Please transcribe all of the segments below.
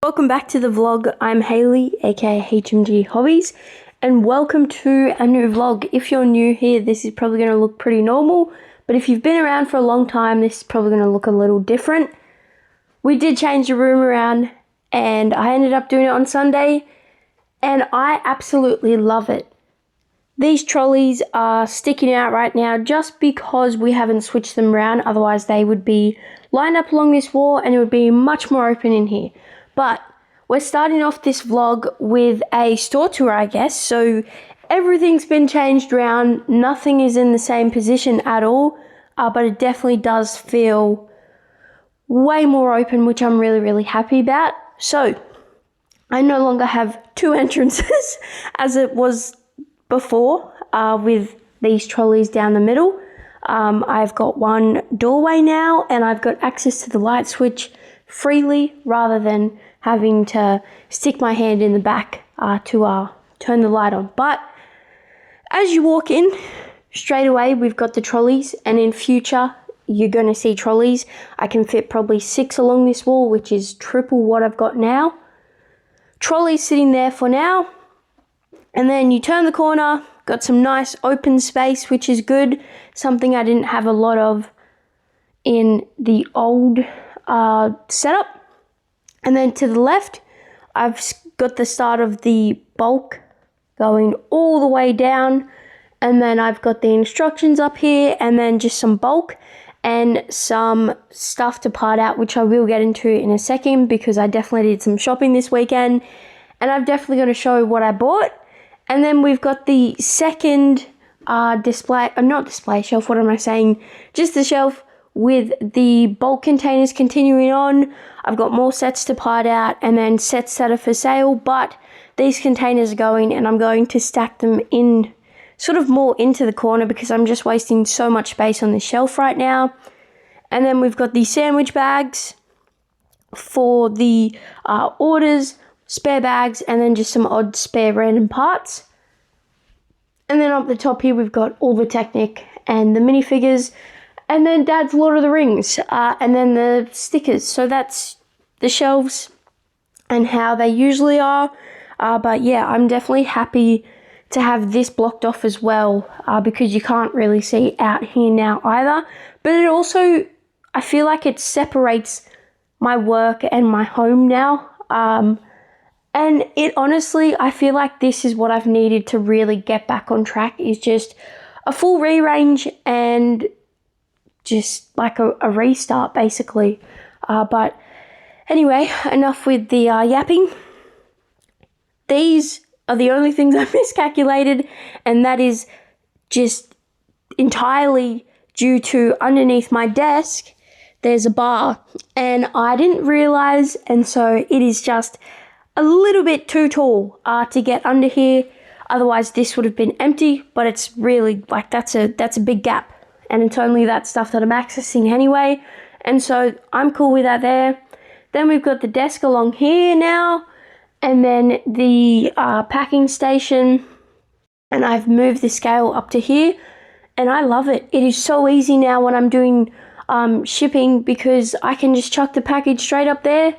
Welcome back to the vlog. I'm Hayley, aka hmghobbies, and welcome to a new vlog. If you're new here, this is probably going to look pretty normal, but if you've been around for a long time, this is probably going to look a little different. We did change the room around, and I ended up doing it on Sunday, and I absolutely love it. These trolleys are sticking out right now just because we haven't switched them around, otherwise they would be lined up along this wall and it would be much more open in here. But we're starting off this vlog with a store tour, I guess. So everything's been changed around. Nothing is in the same position at all. But it definitely does feel way more open, which I'm really happy about. So I no longer have two entrances as it was before with these trolleys down the middle. I've got one doorway now, and I've got access to the light switch freely rather than having to stick my hand in the back to turn the light on. But as you walk in, straight away we've got the trolleys, and in future you're going to see trolleys. I can fit probably 6 along this wall, which is triple what I've got now. Trolleys sitting there for now, and then you turn the corner, got some nice open space, which is good, something I didn't have a lot of in the old setup. And then to the left, I've got the start of the bulk going all the way down, and then I've got the instructions up here, and then just some bulk and some stuff to part out, which I will get into in a second because I definitely did some shopping this weekend, and I'm definitely going to show what I bought. And then we've got the second not display shelf, what am I saying? Just the shelf with the bulk containers continuing on. I've got more sets to part out and then sets that are for sale, but these containers are going, and I'm going to stack them in sort of more into the corner because I'm just wasting so much space on the shelf right now. And then we've got the sandwich bags for the orders, spare bags, and then just some odd spare random parts. And then up the top here we've got all the Technic and the minifigures, and then Dad's Lord of the Rings, and then the stickers. So that's the shelves and how they usually are. But yeah, I'm definitely happy to have this blocked off as well, because you can't really see out here now either. But it also, I feel like it separates my work and my home now. And it honestly, I feel like this is what I've needed to really get back on track, is just a full rearrange and just like a restart basically. But anyway, enough with the yapping. These are the only things I miscalculated, and that is just entirely due to underneath my desk there's a bar, and I didn't realize, and so it is just a little bit too tall to get under here. Otherwise this would have been empty, but it's really like that's a big gap, and it's only that stuff that I'm accessing anyway, and so I'm cool with that there. Then we've got the desk along here now, and then the packing station, and I've moved the scale up to here, and I love it. It is so easy now when I'm doing shipping, because I can just chuck the package straight up there,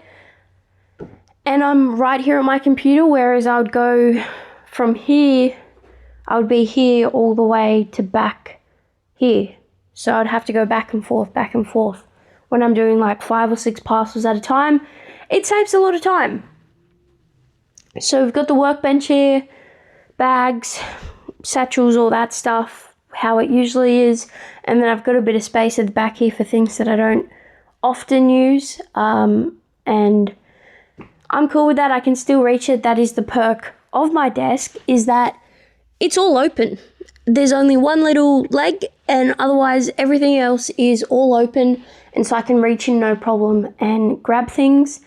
and I'm right here at my computer, whereas I would go from here, I would be here all the way to back here. So I'd have to go back and forth. When I'm doing like 5 or 6 parcels at a time, it saves a lot of time. So we've got the workbench here, bags, satchels, all that stuff, how it usually is. And then I've got a bit of space at the back here for things that I don't often use. And I'm cool with that. I can still reach it. That is the perk of my desk, is that it's all open. There's only one little leg, and otherwise everything else is all open, and so I can reach in no problem and grab things.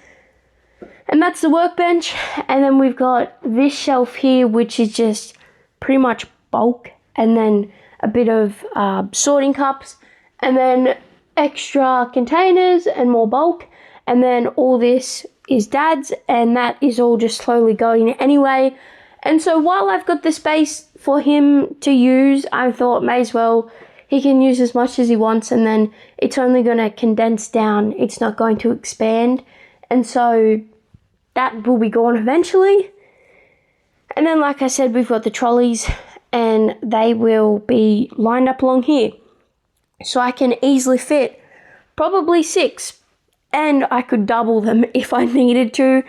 And that's the workbench. And then we've got this shelf here, which is just pretty much bulk, and then a bit of sorting cups, and then extra containers and more bulk, and then all this is Dad's, and that is all just slowly going anyway. And so while I've got the space for him to use, I thought may as well, he can use as much as he wants, and then it's only going to condense down, it's not going to expand. And so that will be gone eventually. And then, like I said, we've got the trolleys, and they will be lined up along here. So I can easily fit probably 6, and I could double them if I needed to.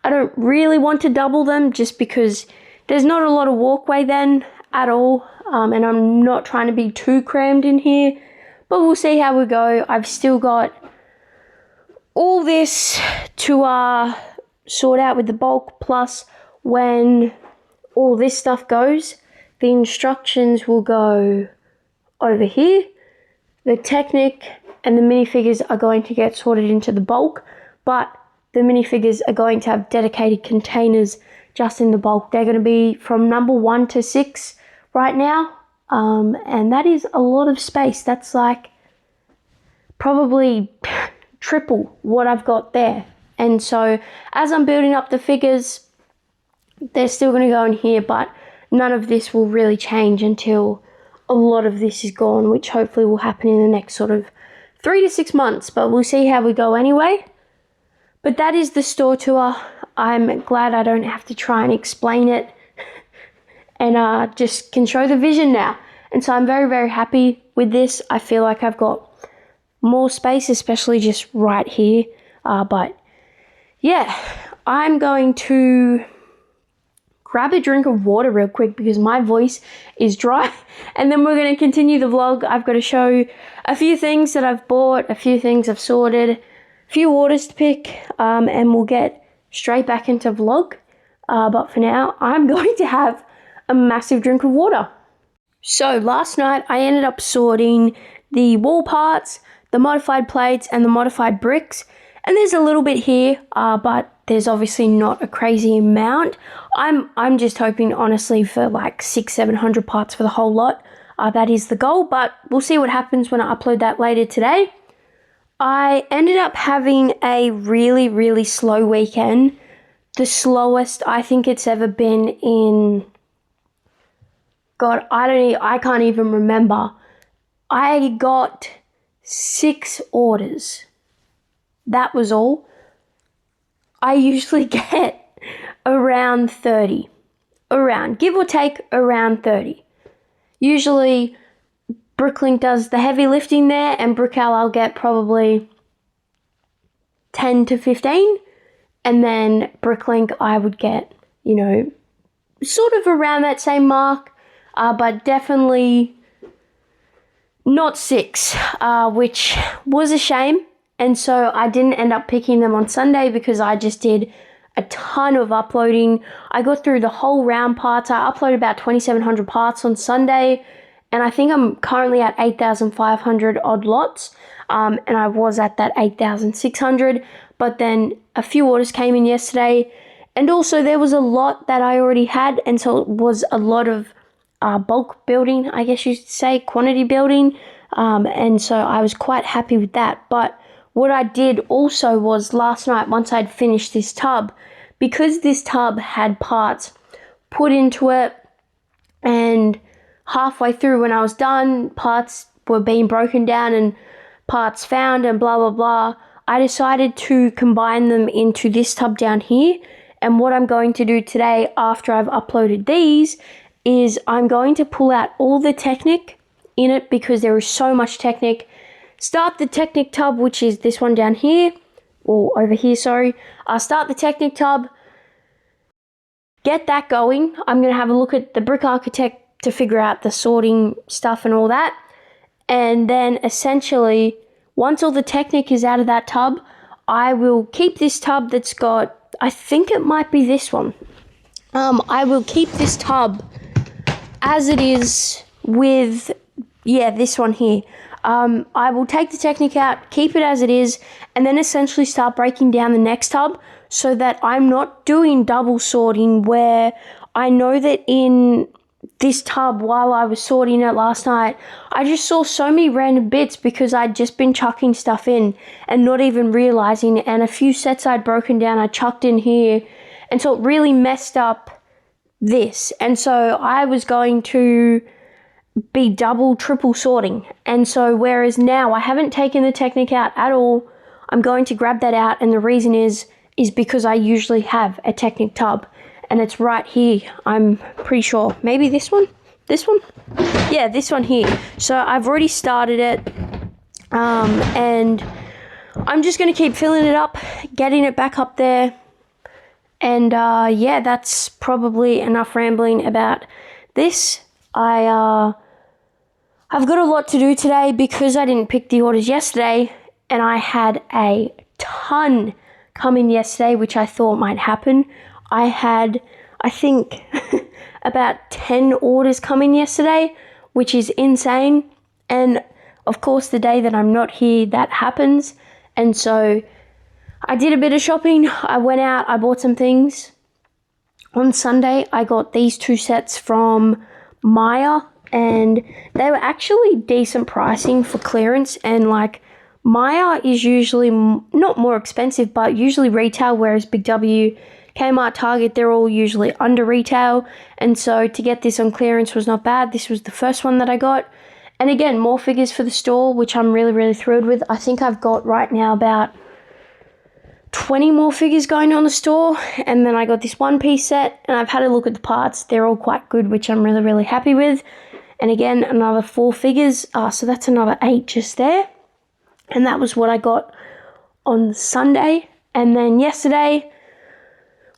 I don't really want to double them just because there's not a lot of walkway then at all, and I'm not trying to be too crammed in here, but we'll see how we go. I've still got all this to sort out with the bulk, plus when all this stuff goes, the instructions will go over here. The Technic and the minifigures are going to get sorted into the bulk, but the minifigures are going to have dedicated containers just in the bulk. They're going to be from number 1 to 6 right now, and that is a lot of space. That's like probably triple what I've got there. And so as I'm building up the figures, they're still going to go in here, but none of this will really change until a lot of this is gone, which hopefully will happen in the next sort of 3 to 6 months, but we'll see how we go anyway. But that is the store tour. I'm glad I don't have to try and explain it and just can show the vision now. And so I'm very, very happy with this. I feel like I've got more space, especially just right here. But yeah, I'm going to grab a drink of water real quick because my voice is dry, and then we're going to continue the vlog. I've got to show a few things that I've bought, a few things I've sorted, a few orders to pick, and we'll get straight back into vlog. But for now, I'm going to have a massive drink of water. So last night I ended up sorting the wall parts, the modified plates, and the modified bricks. And there's a little bit here, but there's obviously not a crazy amount. I'm just hoping, honestly, for like 600-700 parts for the whole lot. That is the goal, but we'll see what happens when I upload that later today. I ended up having a really, really slow weekend. The slowest I think it's ever been in, God, I can't even remember. I got 6 orders. That was all. I usually get around 30. Give or take around 30. Usually Bricklink does the heavy lifting there, and Brickal I'll get probably 10 to 15. And then Bricklink I would get, sort of around that same mark, but definitely not 6, which was a shame. And so I didn't end up picking them on Sunday because I just did a ton of uploading. I got through the whole round parts. I uploaded about 2,700 parts on Sunday, and I think I'm currently at 8,500 odd lots, and I was at that 8,600, but then a few orders came in yesterday, and also there was a lot that I already had, and so it was a lot of bulk building, I guess you should say, quantity building, and so I was quite happy with that. But what I did also was last night, once I'd finished this tub, because this tub had parts put into it, and halfway through when I was done, parts were being broken down and parts found and blah, blah, blah, I decided to combine them into this tub down here. And what I'm going to do today after I've uploaded these is I'm going to pull out all the Technic in it because there is so much Technic. Start the Technic tub, which is this one down here, or over here, sorry. Start the Technic tub, get that going. I'm going to have a look at the Brick Architect to figure out the sorting stuff and all that. And then essentially, once all the Technic is out of that tub, I will keep this tub that's got, I think it might be this one. I will keep this tub as it is with, this one here. I will take the Technic out, keep it as it is, and then essentially start breaking down the next tub so that I'm not doing double sorting, where I know that in this tub, while I was sorting it last night, I just saw so many random bits because I'd just been chucking stuff in and not even realizing, and a few sets I'd broken down I chucked in here, and so it really messed up this. And so I was going to be double, triple sorting. And so whereas now I haven't taken the Technic out at all, I'm going to grab that out, and the reason is is because I usually have a Technic tub, and it's right here. I'm pretty sure. Maybe this one? This one? Yeah, this one here. So I've already started it, and I'm just going to keep filling it up, getting it back up there. And yeah, that's probably enough rambling about this. I've got a lot to do today because I didn't pick the orders yesterday, and I had a ton come in yesterday, which I thought might happen. I had, I think, about 10 orders come in yesterday, which is insane. And of course, the day that I'm not here, that happens. And so I did a bit of shopping. I went out, I bought some things. On Sunday, I got these 2 sets from Maya, and they were actually decent pricing for clearance. And like, Maya is usually not more expensive, but usually retail, whereas Big W, Kmart, Target, they're all usually under retail. And so to get this on clearance was not bad. This was the first one that I got. And again, more figures for the store, which I'm really, really thrilled with. I think I've got right now about 20 more figures going on the store. And then I got this 1-piece set, and I've had a look at the parts. They're all quite good, which I'm really, really happy with. And again, another 4 figures. So that's another 8 just there. And that was what I got on Sunday. And then yesterday,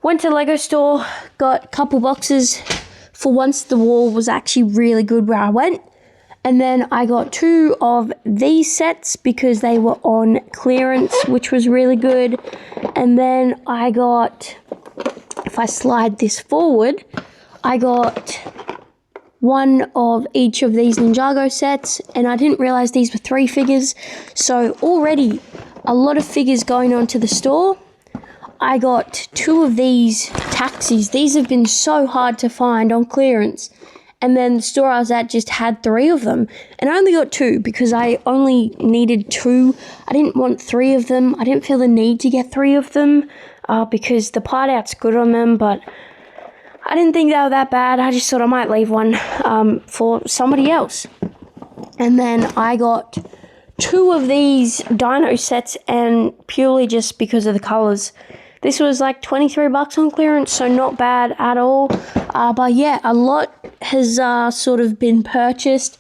went to the Lego store, got a couple boxes. For once, the wall was actually really good where I went. And then I got 2 of these sets because they were on clearance, which was really good. And then I got, if I slide this forward, I got 1 of each of these Ninjago sets. And I didn't realize these were 3 figures. So already a lot of figures going on to the store. I got 2 of these taxis. These have been so hard to find on clearance. And then the store I was at just had 3 of them. And I only got 2 because I only needed 2. I didn't want 3 of them. I didn't feel the need to get 3 of them because the part out's good on them. But I didn't think they were that bad. I just thought I might leave one for somebody else. And then I got 2 of these dino sets, and purely just because of the colors. This was like $23 on clearance, so not bad at all. But yeah, a lot has sort of been purchased.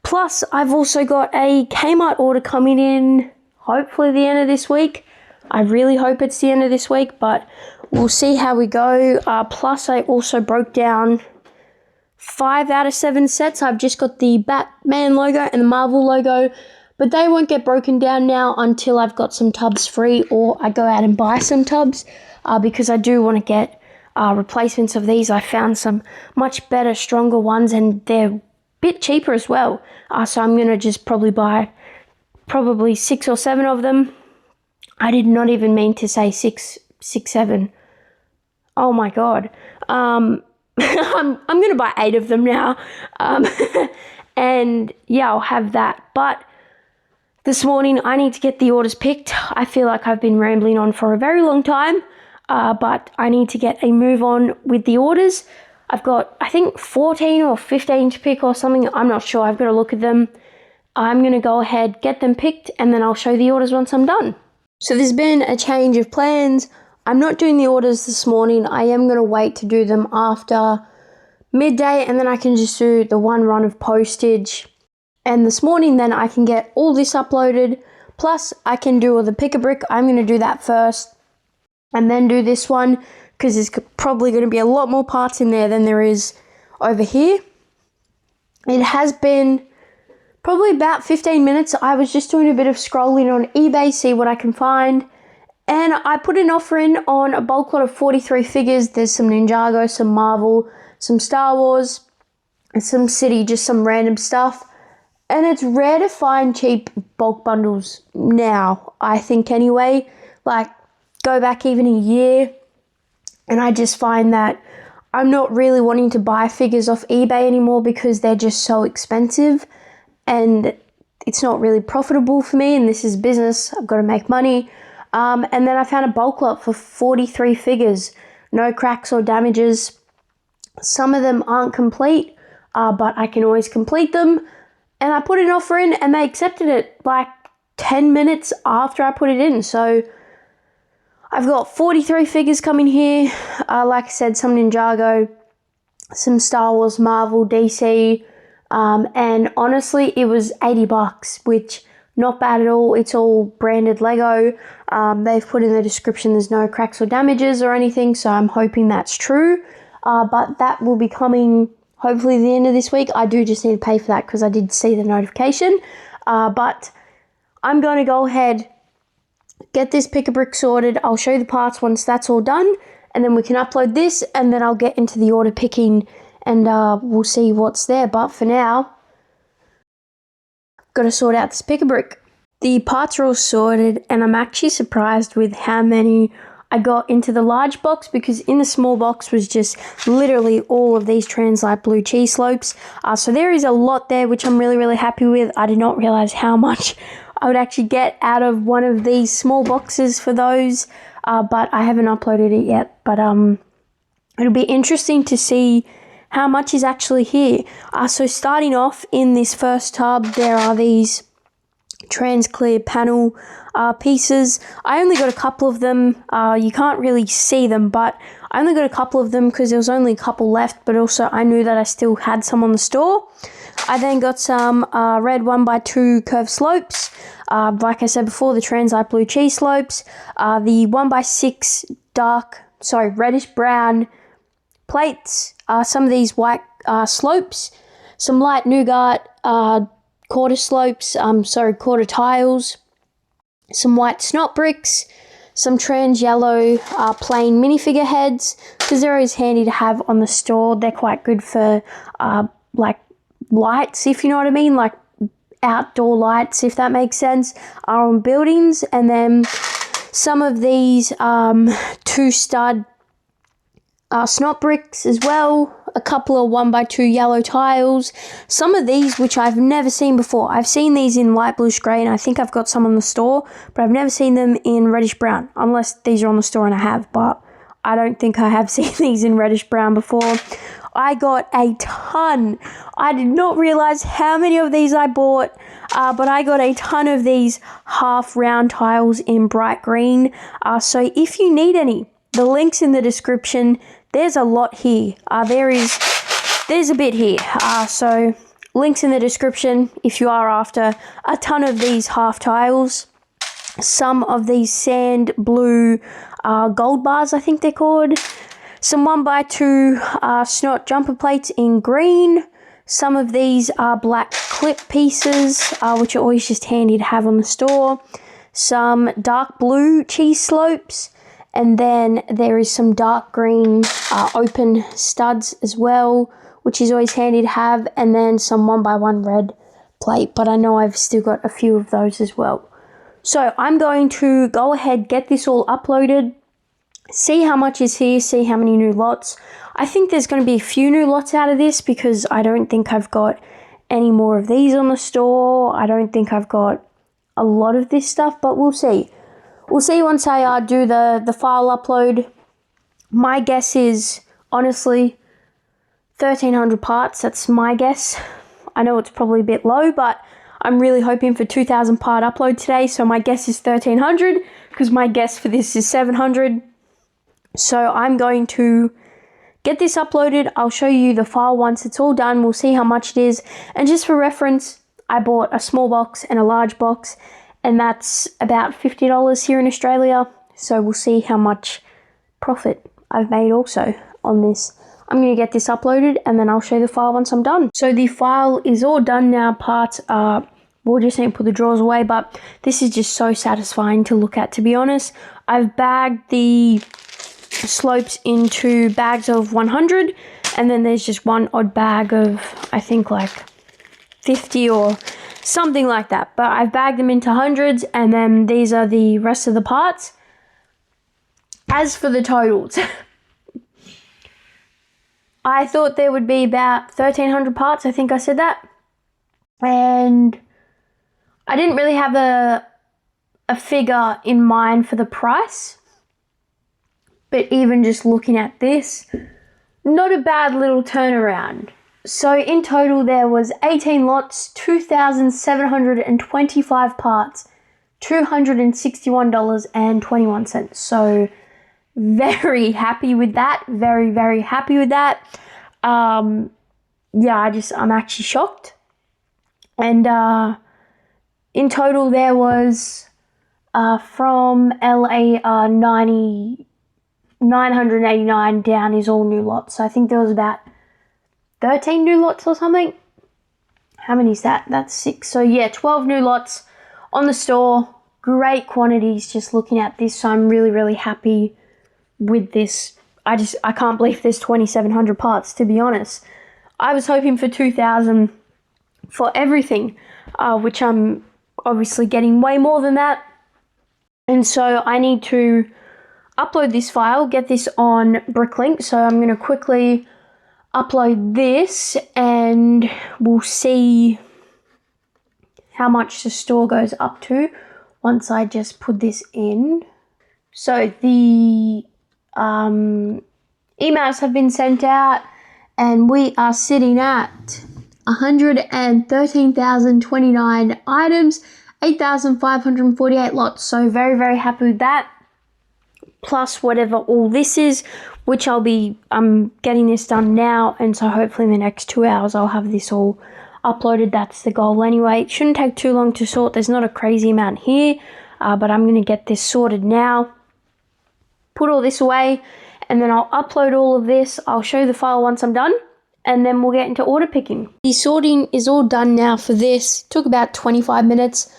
Plus, I've also got a Kmart order coming in, hopefully the end of this week. I really hope it's the end of this week, but we'll see how we go. Plus, I also broke down 5 out of 7 sets. I've just got the Batman logo and the Marvel logo, but they won't get broken down now until I've got some tubs free, or I go out and buy some tubs because I do want to get replacements of these. I found some much better, stronger ones, and they're a bit cheaper as well. So I'm going to just probably buy 6 or 7 of them. I did not even mean to say 7. Oh my God. I'm going to buy 8 of them now. And yeah, I'll have that. But this morning, I need to get the orders picked. I feel like I've been rambling on for a very long time, but I need to get a move on with the orders. I've got, I think, 14 or 15 to pick or something. I'm not sure. I've got to look at them. I'm going to go ahead, get them picked, and then I'll show the orders once I'm done. So there's been a change of plans. I'm not doing the orders this morning. I am going to wait to do them after midday, and then I can just do the 1 run of postage. And this morning, then I can get all this uploaded. Plus, I can do all the pick-a-brick. I'm going to do that first and then do this one because there's probably going to be a lot more parts in there than there is over here. It has been probably about 15 minutes. I was just doing a bit of scrolling on eBay, see what I can find. And I put an offer in on a bulk lot of 43 figures. There's some Ninjago, some Marvel, some Star Wars, and some City, just some random stuff. And it's rare to find cheap bulk bundles now, I think anyway. Like, go back even a year, and I just find that I'm not really wanting to buy figures off eBay anymore because they're just so expensive, and it's not really profitable for me, and this is business. I've got to make money. And then I found a bulk lot for 43 figures. No cracks or damages. Some of them aren't complete, but I can always complete them. And I put an offer in, and they accepted it like 10 minutes after I put it in. So I've got 43 figures coming here. Like I said, some Ninjago, some Star Wars, Marvel, DC, and honestly, it was $80, which not bad at all. It's all branded Lego. They've put in the description there's no cracks or damages or anything, so I'm hoping that's true. But that will be coming hopefully the end of this week. I do just need to pay for that because I did see the notification. But I'm going to go ahead, get this pick-a-brick sorted. I'll show you the parts once that's all done, and then we can upload this, and then I'll get into the order picking, and we'll see what's there. But for now, got to sort out this pick-a-brick. The parts are all sorted, and I'm actually surprised with how many I got into the large box, because in the small box was just literally all of these Translite blue cheese slopes. So there is a lot there, which I'm really happy with. I did not realize how much I would actually get out of one of these small boxes for those, but I haven't uploaded it yet. But it'll be interesting to see how much is actually here. So starting off in this first tub, there are these trans clear panel pieces. I only got a couple of them. You can't really see them, but I only got a couple of them because there was only a couple left, but also I knew that I still had some on the store. I then got some red 1x2 curved slopes. Like I said before, the Translite blue cheese slopes. The 1x6 reddish brown plates. Some of these white slopes. Some light nougat quarter slopes. Quarter tiles. Some white snot bricks. Some trans yellow plain minifigure heads, because they're always handy to have on the store. They're quite good for like lights, if you know what I mean, like outdoor lights, if that makes sense, are on buildings. And then some of these 2 stud snot bricks as well, a couple of 1x2 yellow tiles. Some of these which I've never seen before. I've seen these in light bluish grey, and I think I've got some on the store, but I've never seen them in reddish brown, unless these are on the store and I have, but I don't think I have seen these in reddish brown before. I got a ton. I did not realize how many of these I bought, but I got a ton of these half round tiles in bright green. So if you need any, the link's in the description. There's a lot here. There's a bit here. So links in the description if you are after a ton of these half tiles. Some of these sand blue gold bars, I think they're called. Some 1x2 snot jumper plates in green. Some of these are black clip pieces, which are always just handy to have on the store. Some dark blue cheese slopes. And then there is some dark green open studs as well, which is always handy to have. And then some 1x1 red plate, but I know I've still got a few of those as well. So I'm going to go ahead, get this all uploaded, see how much is here, see how many new lots. I think there's going to be a few new lots out of this, because I don't think I've got any more of these on the store. I don't think I've got a lot of this stuff, but we'll see. We'll see once I do the file upload. My guess is, honestly, 1,300 parts. That's my guess. I know it's probably a bit low, but I'm really hoping for 2,000 part upload today. So my guess is 1,300, because my guess for this is 700. So I'm going to get this uploaded. I'll show you the file once it's all done. We'll see how much it is. And just for reference, I bought a small box and a large box, and that's about $50 here in Australia. So we'll see how much profit I've made also on this. I'm going to get this uploaded, and then I'll show you the file once I'm done. So the file is all done now. Parts are, we'll just need to put the drawers away, but this is just so satisfying to look at, to be honest. I've bagged the slopes into bags of 100, and then there's just one odd bag of, I think, like 50 or something like that. But I've bagged them into hundreds, and then these are the rest of the parts. As for the totals, I thought there would be about 1,300 parts. I think I said that. And I didn't really have a figure in mind for the price. But even just looking at this, not a bad little turnaround. So in total there was 18 lots, 2,725 parts. $261.21. So very happy with that. Very, very happy with that. Yeah, I'm actually shocked. And in total, there was from LA 989 down is all new lots. So I think there was about 13 new lots or something. How many is that? That's 6. So yeah, 12 new lots on the store. Great quantities just looking at this. So I'm really, really happy with this. I can't believe there's 2,700 parts, to be honest. I was hoping for 2,000 for everything, which I'm obviously getting way more than that. And so I need to upload this file, get this on Bricklink. So I'm going to quickly upload this and we'll see how much the store goes up to once I just put this in. So the emails have been sent out and we are sitting at 113,029 items, 8,548 lots. So very, very happy with that. Plus whatever all this is, which I'm getting this done now. And so hopefully in the next 2 hours, I'll have this all uploaded. That's the goal anyway. It shouldn't take too long to sort. There's not a crazy amount here, but I'm going to get this sorted now. Put all this away and then I'll upload all of this. I'll show you the file once I'm done and then we'll get into order picking. The sorting is all done now for this. Took about 25 minutes,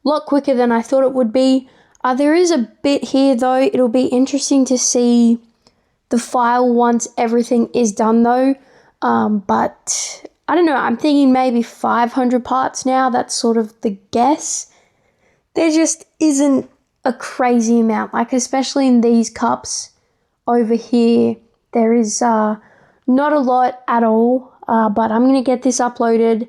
a lot quicker than I thought it would be. There is a bit here though. It'll be interesting to see the file once everything is done though. But I don't know, I'm thinking maybe 500 parts now. That's sort of the guess. There just isn't a crazy amount, like especially in these cups over here, there is not a lot at all, but I'm going to get this uploaded.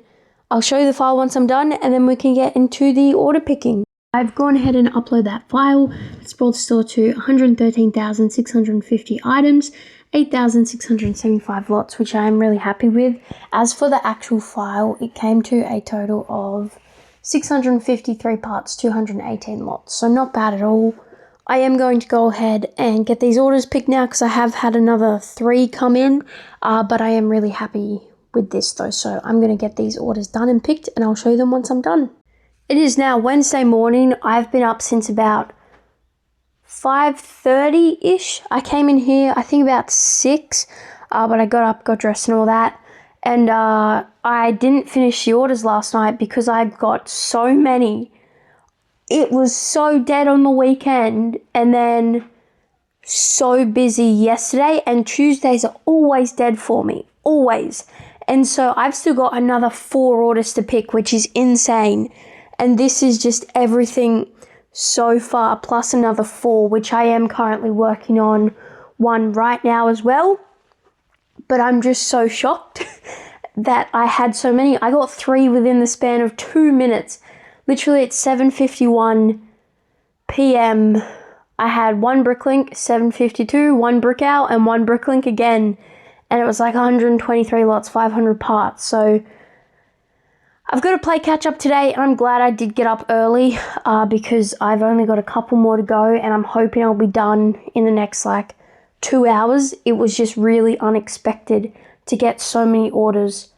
I'll show you the file once I'm done and then we can get into the order picking. I've gone ahead and uploaded that file. It's brought the store to 113,650 items, 8,675 lots, which I am really happy with. As for the actual file, it came to a total of 653 parts, 218 lots. So not bad at all. I am going to go ahead and get these orders picked now because I have had another 3 come in, but I am really happy with this though. So I'm going to get these orders done and picked and I'll show you them once I'm done. It is now Wednesday morning. I've been up since about 5:30-ish. I came in here, I think about 6, but I got up, got dressed and all that. And I didn't finish the orders last night because I got so many. It was so dead on the weekend and then so busy yesterday, and Tuesdays are always dead for me, always. And so I've still got another 4 orders to pick, which is insane. And this is just everything so far, plus another 4, which I am currently working on one right now as well. But I'm just so shocked that I had so many. I got 3 within the span of 2 minutes. Literally at 7:51 p.m. I had 1 Bricklink, 7:52, 1 Brickout, and 1 Bricklink again. And it was like 123 lots, 500 parts. So I've got to play catch up today, and I'm glad I did get up early because I've only got a couple more to go, and I'm hoping I'll be done in the next 2 hours. It was just really unexpected to get so many orders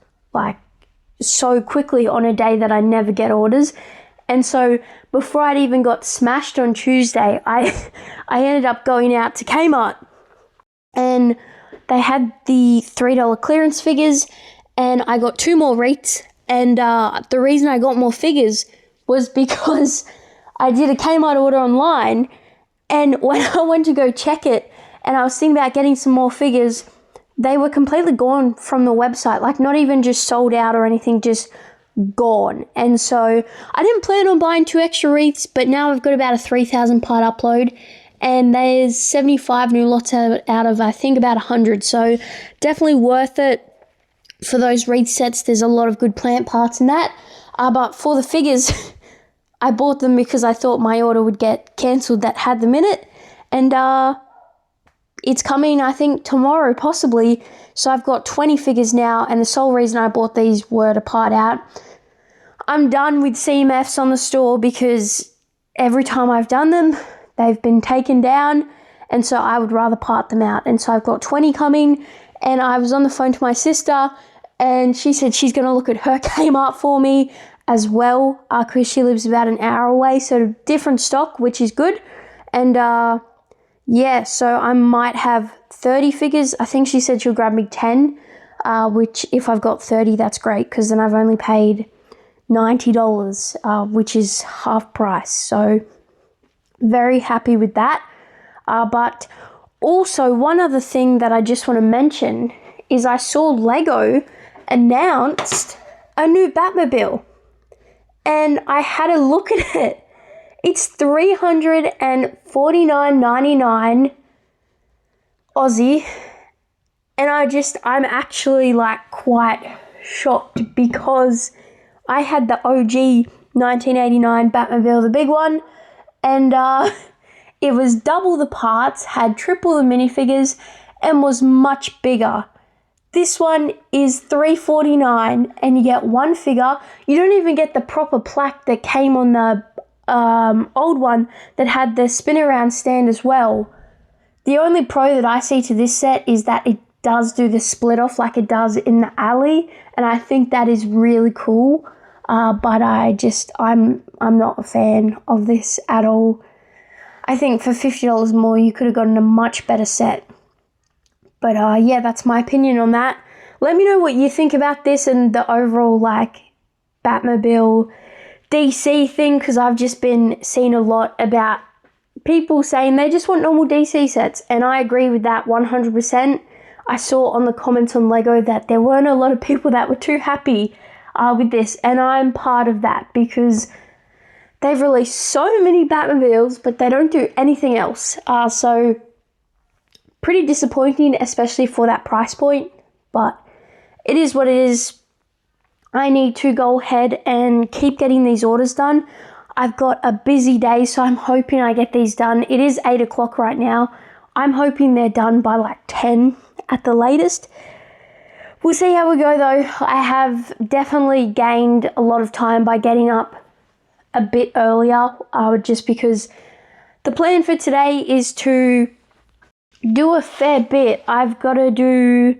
so quickly on a day that I never get orders. And so before I'd even got smashed on Tuesday, I ended up going out to Kmart and they had the $3 clearance figures and I got 2 more wreaths. And the reason I got more figures was because I did a Kmart order online, and when I went to go check it and I was thinking about getting some more figures, they were completely gone from the website, not even just sold out or anything, just gone. And so I didn't plan on buying 2 extra wreaths, but now I've got about a 3,000 part upload and there's 75 new lots out of I think about 100. So definitely worth it. For those wreath sets, there's a lot of good plant parts in that. But for the figures, I bought them because I thought my order would get cancelled that had them in it. And it's coming, I think, tomorrow, possibly. So I've got 20 figures now, and the sole reason I bought these were to part out. I'm done with CMFs on the store because every time I've done them, they've been taken down, and so I would rather part them out. And so I've got 20 coming, and I was on the phone to my sister, and she said she's going to look at her Kmart for me as well, because she lives about an hour away, so different stock, which is good. And yeah, so I might have 30 figures. I think she said she'll grab me 10, which if I've got 30, that's great, because then I've only paid $90, which is half price. So very happy with that. But also, one other thing that I just want to mention is I saw Lego announced a new Batmobile, and I had a look at it. It's $349.99 Aussie, and I'm actually like quite shocked, because I had the OG 1989 Batmobile, the big one, and it was double the parts, had triple the minifigures, and was much bigger. This one is $349, and you get one figure. You don't even get the proper plaque that came on the old one that had the spin around stand as well. The only pro that I see to this set is that it does do the split off like it does in the alley, and I think that is really cool. But I'm not a fan of this at all. I think for $50 more, you could have gotten a much better set. But yeah, that's my opinion on that. Let me know what you think about this and the overall like Batmobile DC thing, because I've just been seeing a lot about people saying they just want normal DC sets, and I agree with that 100%. I saw on the comments on Lego that there weren't a lot of people that were too happy with this, and I'm part of that, because they've released so many Batmobiles, but they don't do anything else. So pretty disappointing, especially for that price point, but it is what it is. I need to go ahead and keep getting these orders done. I've got a busy day, so I'm hoping I get these done. It is 8 o'clock right now. I'm hoping they're done by like 10 at the latest. We'll see how we go though. I have definitely gained a lot of time by getting up a bit earlier, just because the plan for today is to do a fair bit. I've got to do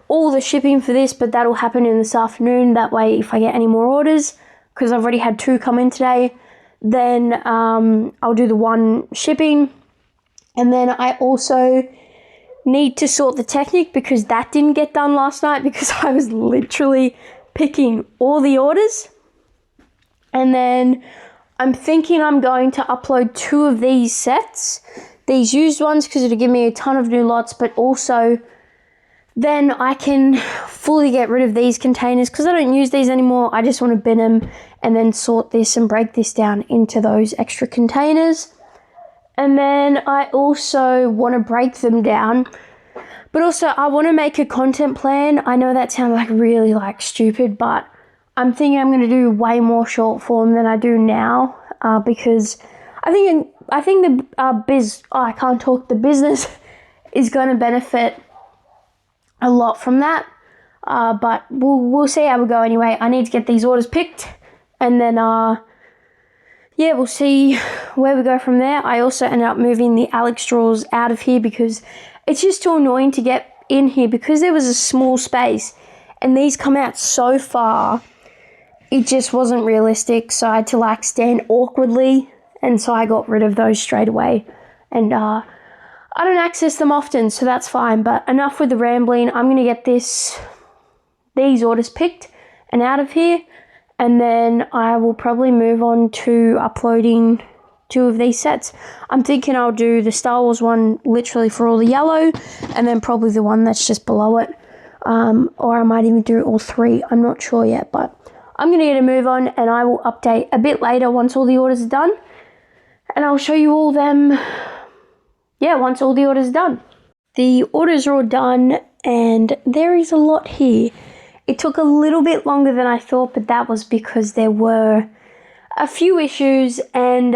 all the shipping for this, but that'll happen in this afternoon. That way, if I get any more orders, because I've already had 2 come in today, then I'll do the one shipping. And then I also need to sort the Technic, because that didn't get done last night, because I was literally picking all the orders. And then I'm thinking I'm going to upload 2 of these sets, these used ones, because it'll give me a ton of new lots, but also then I can fully get rid of these containers, because I don't use these anymore. I just want to bin them and then sort this and break this down into those extra containers. And then I also want to break them down, but also I want to make a content plan. I know that sounds like really like stupid, but I'm thinking I'm going to do way more short form than I do now, because I think the the business is going to benefit a lot from that. But we'll see how we go anyway. I need to get these orders picked, and then yeah, we'll see where we go from there. I also ended up moving the Alex straws out of here, because it's just too annoying to get in here, because there was a small space and these come out so far. It just wasn't realistic, so I had to like stand awkwardly, and so I got rid of those straight away. And I don't access them often, so that's fine. But enough with the rambling. I'm going to get these orders picked and out of here, and then I will probably move on to uploading 2 of these sets. I'm thinking I'll do the Star Wars one literally for all the yellow, and then probably the one that's just below it. Or I might even do all 3. I'm not sure yet, but I'm going to get a move on, and I will update a bit later once all the orders are done. And I'll show you all them, once all the orders are done. The orders are all done, and there is a lot here. It took a little bit longer than I thought, but that was because there were a few issues, and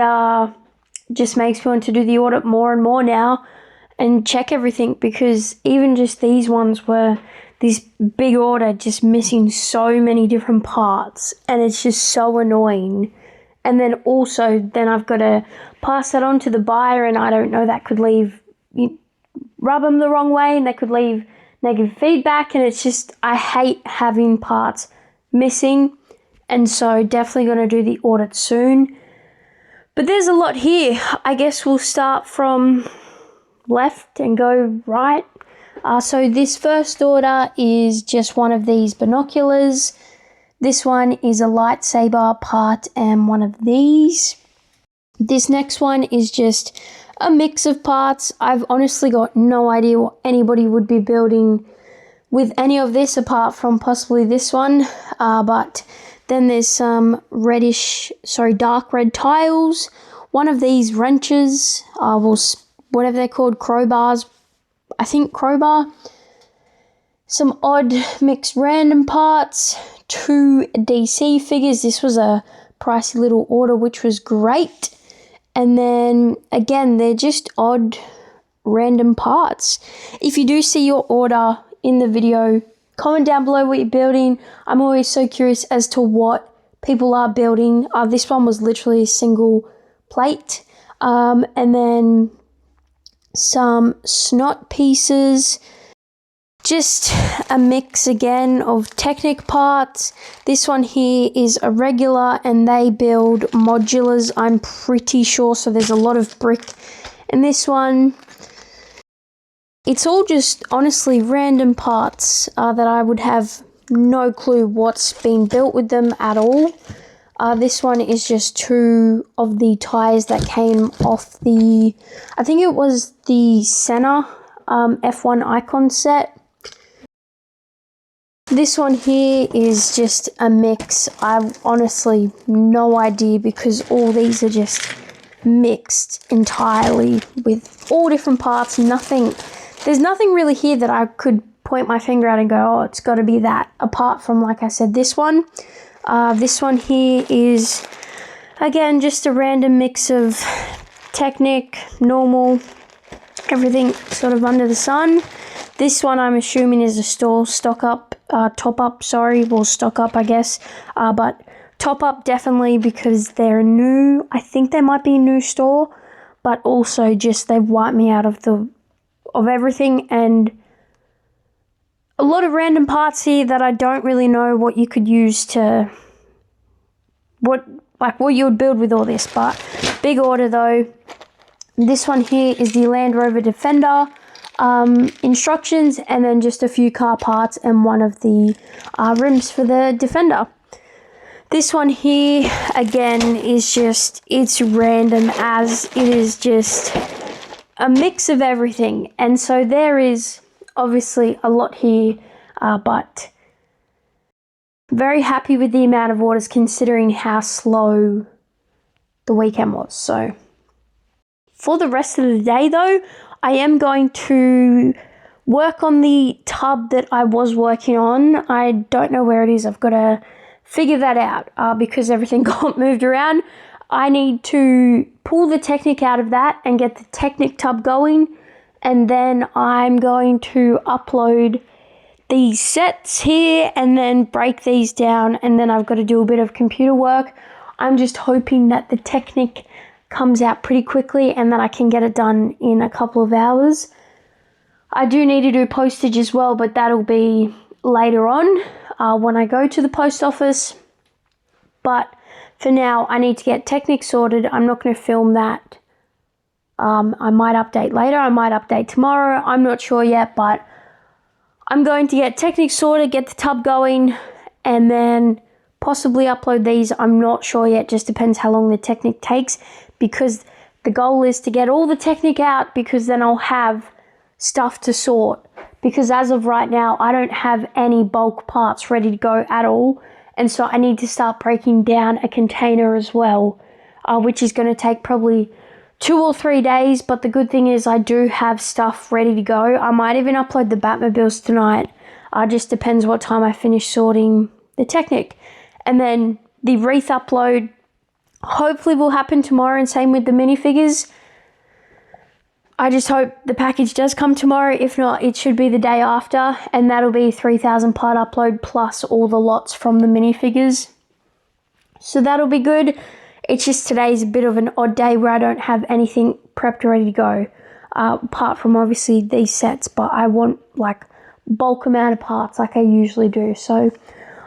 just makes me want to do the audit more and more now and check everything, because even just these ones were this big order just missing so many different parts, and it's just so annoying. And then also, then I've got to pass that on to the buyer, and I don't know, that could rub them the wrong way and they could leave negative feedback. And it's just, I hate having parts missing. And so definitely going to do the audit soon. But there's a lot here. I guess we'll start from left and go right. So this first order is just one of these binoculars. This one is a lightsaber part and one of these. This next one is just a mix of parts. I've honestly got no idea what anybody would be building with any of this apart from possibly this one. But then there's some dark red tiles. One of these wrenches, whatever they're called, crowbars. I think crowbar. Some odd mixed random parts. 2 DC figures. This was a pricey little order, which was great. And then again, they're just odd random parts. If you do see your order in the video, comment down below what you're building. I'm always so curious as to what people are building. This one was literally a single plate. And then some snot pieces. Just a mix again of Technic parts. This one here is a regular and they build modulars, I'm pretty sure. So there's a lot of brick in this one. It's all just honestly random parts that I would have no clue what's been built with them at all. This one is just 2 of the tires that came off the, I think it was the Senna F1 Icon set. This one here is just a mix. I've honestly no idea because all these are just mixed entirely with all different parts. There's nothing really here that I could point my finger at and go, oh, it's got to be that. Apart from, like I said, this one. This one here is, again, just a random mix of Technic, normal, everything sort of under the sun. This one I'm assuming is a stock up, I guess. But top up definitely because they're new. I think they might be a new store, but also just they've wiped me out of everything, and a lot of random parts here that I don't really know what you could use to what you would build with all this. But big order though. This one here is the Land Rover Defender instructions, and then just a few car parts and one of the rims for the Defender. This one here again is just, it's random as it is just a mix of everything. And so there is obviously a lot here, but very happy with the amount of orders considering how slow the weekend was. So for the rest of the day though, I am going to work on the tub that I was working on. I don't know where it is. I've got to figure that out because everything got moved around. I need to pull the Technic out of that and get the Technic tub going. And then I'm going to upload these sets here and then break these down. And then I've got to do a bit of computer work. I'm just hoping that the Technic comes out pretty quickly and that I can get it done in a couple of hours. I do need to do postage as well, but that'll be later on when I go to the post office. But for now, I need to get Technic sorted. I'm not going to film that. I might update later. I might update tomorrow. I'm not sure yet, but I'm going to get Technic sorted, get the tub going, and then possibly upload these. I'm not sure yet. Just depends how long the Technic takes, because the goal is to get all the Technic out, because then I'll have stuff to sort. Because as of right now, I don't have any bulk parts ready to go at all. And so I need to start breaking down a container as well, which is going to take probably 2 or 3 days. But the good thing is I do have stuff ready to go. I might even upload the Batmobiles tonight. Just depends what time I finish sorting the Technic. And then the wreath upload hopefully will happen tomorrow, and same with the minifigures. I just hope the package does come tomorrow. If not, it should be the day after, and that'll be 3,000 part upload plus all the lots from the minifigures. So that'll be good. It's just today's a bit of an odd day where I don't have anything prepped ready to go, apart from obviously these sets, but I want like bulk amount of parts like I usually do. So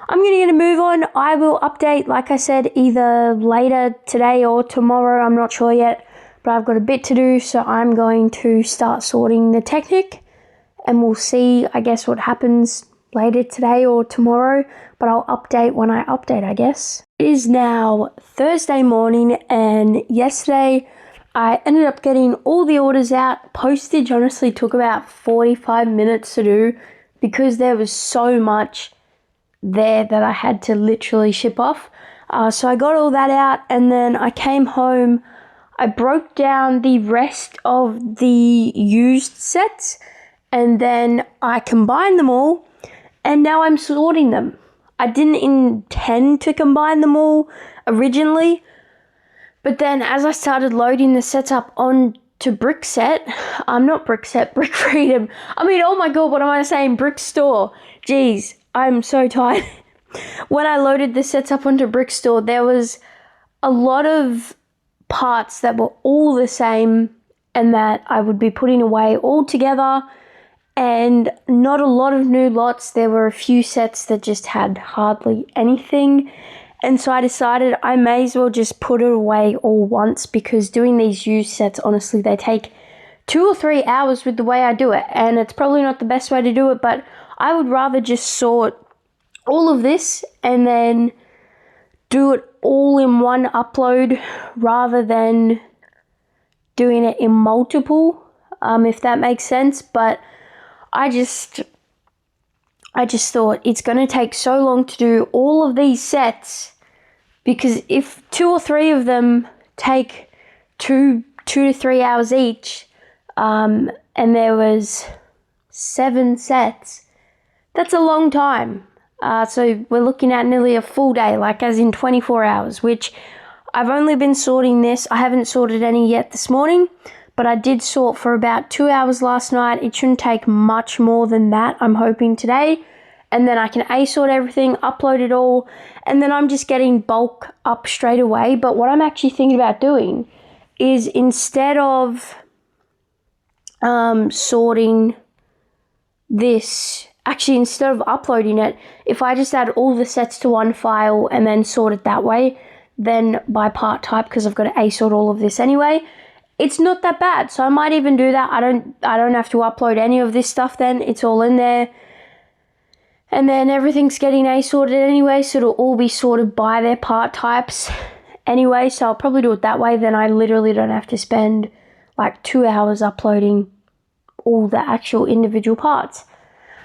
I'm going to get a move on. I will update, like I said, either later today or tomorrow. I'm not sure yet, but I've got a bit to do. So I'm going to start sorting the Technic, and we'll see, I guess, what happens later today or tomorrow. But I'll update when I update, I guess. It is now Thursday morning, and yesterday I ended up getting all the orders out. Postage honestly took about 45 minutes to do because there was so much there that I had to literally ship off. So I got all that out, and then I came home. I broke down the rest of the used sets, and then I combined them all, and now I'm sorting them. I didn't intend to combine them all originally, but then as I started loading the sets up onto Brick Freedom. I mean, oh my god, what am I saying? Brick Store. Jeez. I'm so tired. When I loaded the sets up onto Brick Store, there was a lot of parts that were all the same and that I would be putting away all together, and not a lot of new lots. There were a few sets that just had hardly anything, and so I decided I may as well just put it away all once, because doing these used sets, honestly, they take 2 or 3 hours with the way I do it, and it's probably not the best way to do it, but I would rather just sort all of this and then do it all in one upload rather than doing it in multiple, if that makes sense. But I just thought it's going to take so long to do all of these sets, because if 2 or 3 of them take 2 to 3 hours each, and there was 7 sets, that's a long time. So we're looking at nearly a full day, like as in 24 hours, which I've only been sorting this. I haven't sorted any yet this morning, but I did sort for about 2 hours last night. It shouldn't take much more than that, I'm hoping, today. And then I can A-sort everything, upload it all, and then I'm just getting bulk up straight away. But what I'm actually thinking about doing is, instead of sorting this, actually, instead of uploading it, if I just add all the sets to one file and then sort it that way, then by part type, because I've got to A-sort all of this anyway, it's not that bad. So I might even do that. I don't have to upload any of this stuff then. It's all in there. And then everything's getting A-sorted anyway, so it'll all be sorted by their part types anyway. So I'll probably do it that way. Then I literally don't have to spend like 2 hours uploading all the actual individual parts.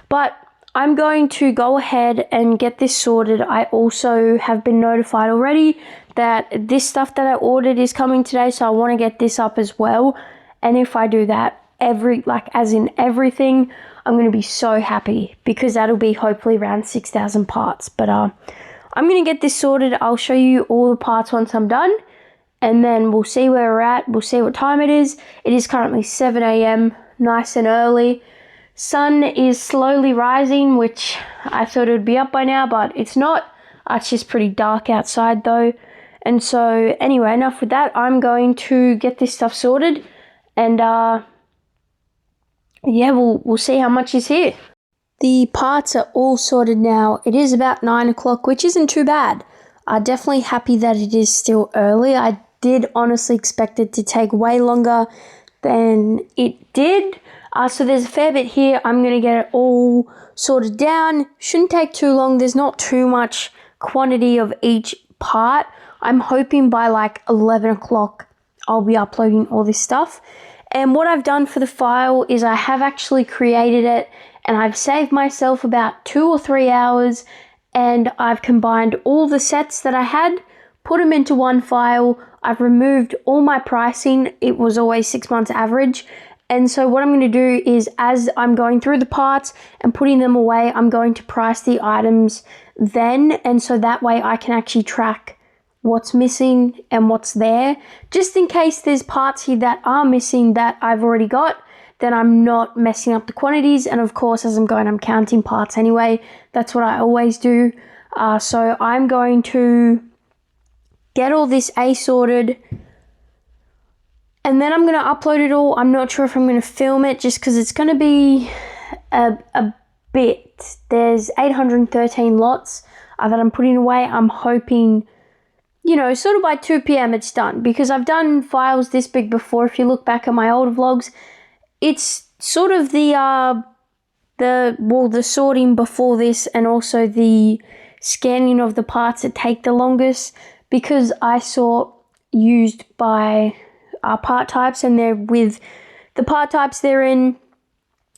But I'm going to go ahead and get this sorted. I also have been notified already that this stuff that I ordered is coming today, so I want to get this up as well. And if I do that, as in everything, I'm going to be so happy, because that'll be hopefully around 6,000 parts. But I'm going to get this sorted. I'll show you all the parts once I'm done, and then we'll see where we're at. We'll see what time it is. It is currently 7 a.m, nice and early. Sun is slowly rising, which I thought it would be up by now, but it's not. It's just pretty dark outside though. And so anyway, enough with that. I'm going to get this stuff sorted, and yeah, we'll see how much is here. The parts are all sorted now. It is about 9 o'clock, which isn't too bad. I'm definitely happy that it is still early. I did honestly expect it to take way longer than it did. So there's a fair bit here. I'm going to get it all sorted down. Shouldn't take too long. There's not too much quantity of each part. I'm hoping by like 11 o'clock I'll be uploading all this stuff. And what I've done for the file is I have actually created it, and I've saved myself about 2 or 3 hours, and I've combined all the sets that I had, put them into one file. I've removed all my pricing. It was always 6 months average. And so what I'm going to do is, as I'm going through the parts and putting them away, I'm going to price the items then. And so that way I can actually track what's missing and what's there. Just in case there's parts here that are missing that I've already got, then I'm not messing up the quantities. And of course, as I'm going, I'm counting parts anyway. That's what I always do. So I'm going to get all this sorted, and then I'm going to upload it all. I'm not sure if I'm going to film it just because it's going to be a bit. There's 813 lots that I'm putting away. I'm hoping, you know, sort of by 2 p.m. it's done, because I've done files this big before. If you look back at my old vlogs, it's sort of the sorting before this, and also the scanning of the parts that take the longest, because I sort used by part types, and they're with the part types they're in.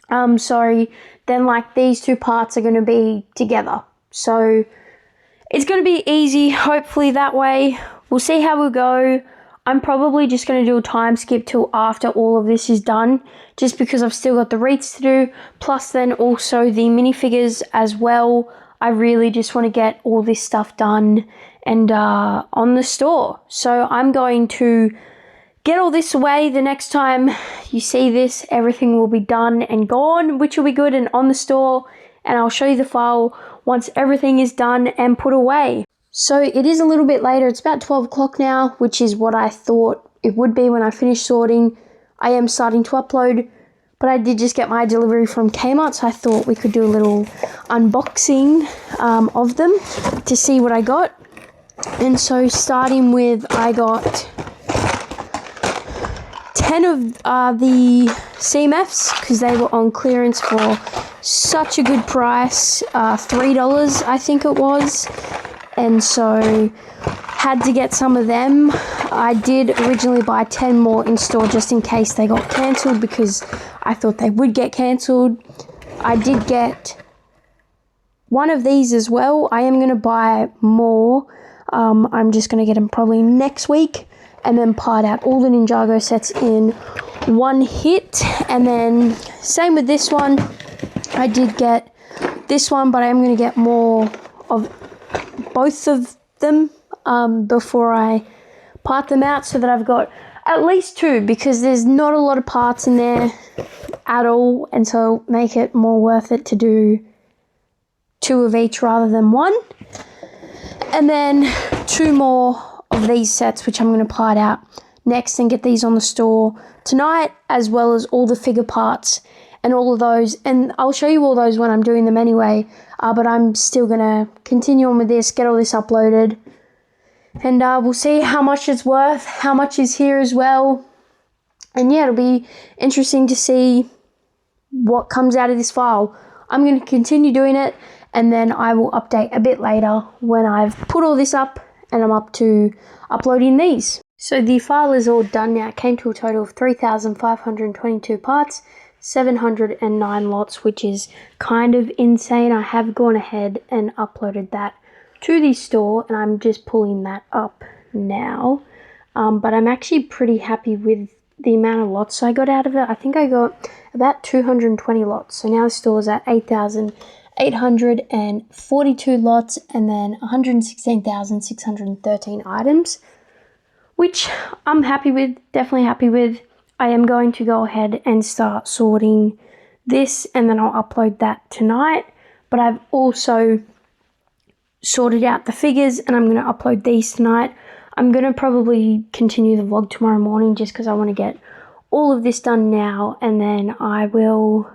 Then like these two parts are going to be together. So it's going to be easy, hopefully that way. We'll see how we go. I'm probably just going to do a time skip till after all of this is done, just because I've still got the wreaths to do, plus then also the minifigures as well. I really just want to get all this stuff done and on the store. So I'm going to get all this away. The next time you see this, everything will be done and gone, which will be good, and on the store, and I'll show you the file once everything is done and put away. So it is a little bit later. It's about 12 o'clock now, which is what I thought it would be when I finished sorting. I am starting to upload, but I did just get my delivery from Kmart, so I thought we could do a little unboxing of them to see what I got. And so starting with, I got 10 of the CMFs, because they were on clearance for such a good price, $3 I think it was, and so had to get some of them. I did originally buy 10 more in store just in case they got cancelled, because I thought they would get cancelled. I did get one of these as well. I am going to buy more. I'm just going to get them probably next week, and then part out all the Ninjago sets in one hit. And then same with this one. I did get this one, but I'm going to get more of both of them before I part them out, so that I've got at least two, because there's not a lot of parts in there at all, and so make it more worth it to do two of each rather than one. And then two more of these sets, which I'm going to part out next and get these on the store tonight, as well as all the figure parts and all of those. And I'll show you all those when I'm doing them anyway, but I'm still going to continue on with this, get all this uploaded, and we'll see how much it's worth, how much is here as well. And yeah, it'll be interesting to see what comes out of this file. I'm going to continue doing it, and then I will update a bit later when I've put all this up and I'm up to uploading these. So the file is all done now. It came to a total of 3,522 parts, 709 lots, which is kind of insane. I have gone ahead and uploaded that to the store, and I'm just pulling that up now. But I'm actually pretty happy with the amount of lots I got out of it. I think I got about 220 lots. So now the store's at 8,842 lots, and then 116,613 items, which I'm happy with, definitely happy with. I am going to go ahead and start sorting this, and then I'll upload that tonight. But I've also sorted out the figures, and I'm going to upload these tonight. I'm going to probably continue the vlog tomorrow morning, just because I want to get all of this done now, and then I will,